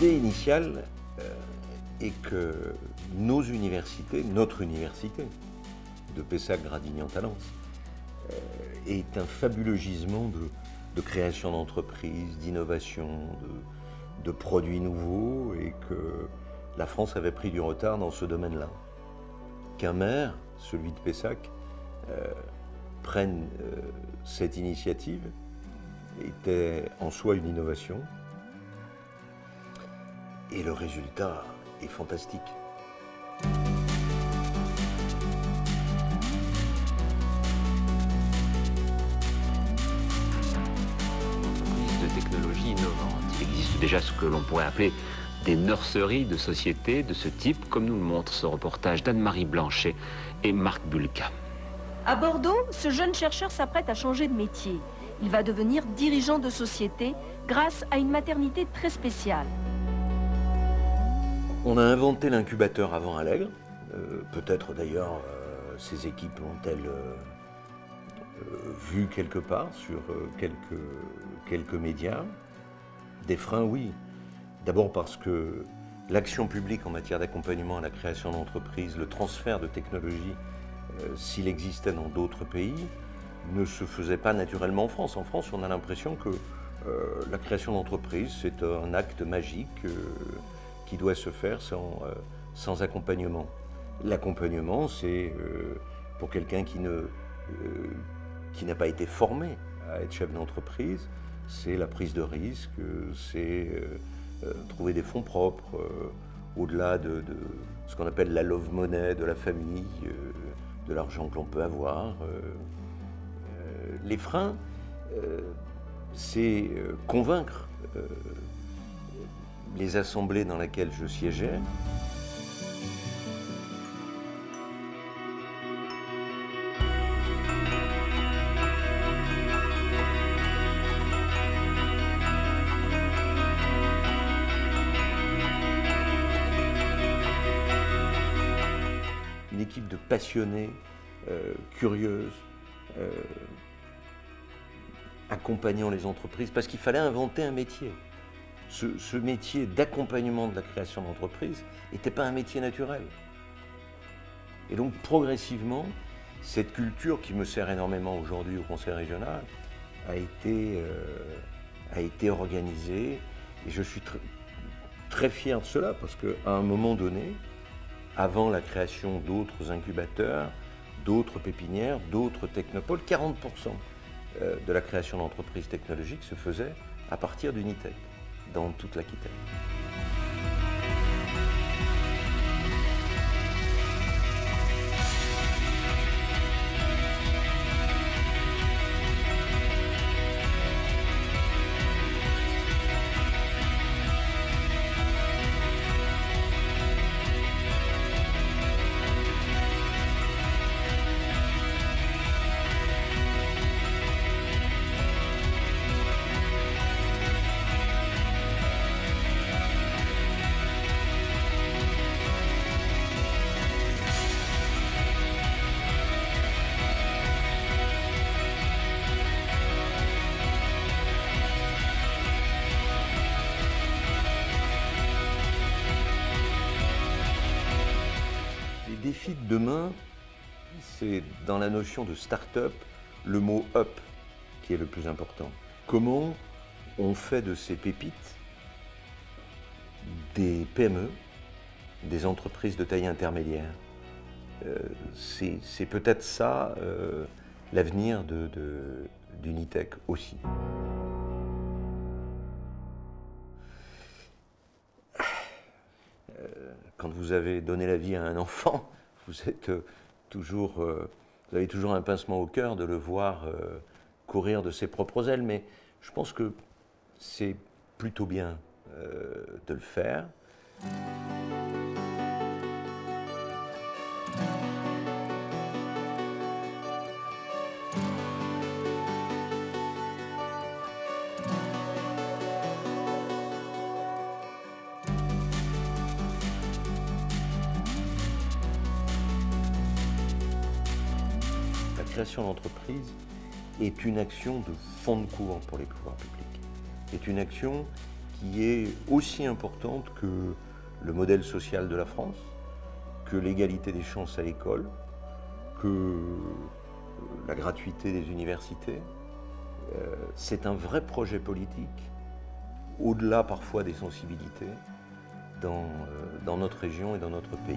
L'idée initiale est que notre université de Pessac-Gradignan-Talence, est un fabuleux gisement de création d'entreprises, d'innovation, de produits nouveaux, et que la France avait pris du retard dans ce domaine-là. Qu'un maire, celui de Pessac, prenne cette initiative était en soi une innovation, et le résultat est fantastique. De technologie innovante. Il existe déjà ce que l'on pourrait appeler des nurseries de sociétés de ce type, comme nous le montre ce reportage d'Anne-Marie Blanchet et Marc Bulka. À Bordeaux, ce jeune chercheur s'apprête à changer de métier. Il va devenir dirigeant de société grâce à une maternité très spéciale. On a inventé l'incubateur avant Allègre. Peut-être d'ailleurs ces équipes l'ont-elles vu quelque part sur quelques médias. Des freins, oui. D'abord parce que l'action publique en matière d'accompagnement à la création d'entreprises, le transfert de technologies, s'il existait dans d'autres pays, ne se faisait pas naturellement en France. En France, on a l'impression que la création d'entreprises, c'est un acte magique qui doit se faire sans accompagnement. L'accompagnement, c'est pour quelqu'un qui n'a pas été formé à être chef d'entreprise, c'est la prise de risque, c'est trouver des fonds propres, au-delà de ce qu'on appelle la love money de la famille, de l'argent que l'on peut avoir. Les freins, c'est convaincre les assemblées dans lesquelles je siégeais. Une équipe de passionnés, curieuses, accompagnant les entreprises, parce qu'il fallait inventer un métier. Ce métier d'accompagnement de la création d'entreprise n'était pas un métier naturel. Et donc progressivement, cette culture qui me sert énormément aujourd'hui au Conseil régional a été organisée, et je suis très fier de cela, parce qu'à un moment donné, avant la création d'autres incubateurs, d'autres pépinières, d'autres technopoles, 40% de la création d'entreprises technologiques se faisait à partir d'Unitech, dans toute l'Aquitaine. Les défis de demain, c'est dans la notion de start-up, le mot « up » qui est le plus important. Comment on fait de ces pépites des PME, des entreprises de taille intermédiaire? C'est peut-être ça l'avenir d'Unitech aussi. Quand vous avez donné la vie à un enfant, vous avez toujours un pincement au cœur de le voir courir de ses propres ailes, mais je pense que c'est plutôt bien de le faire. La création d'entreprise est une action de fond de cours pour les pouvoirs publics. C'est une action qui est aussi importante que le modèle social de la France, que l'égalité des chances à l'école, que la gratuité des universités. C'est un vrai projet politique, au-delà parfois des sensibilités, dans notre région et dans notre pays.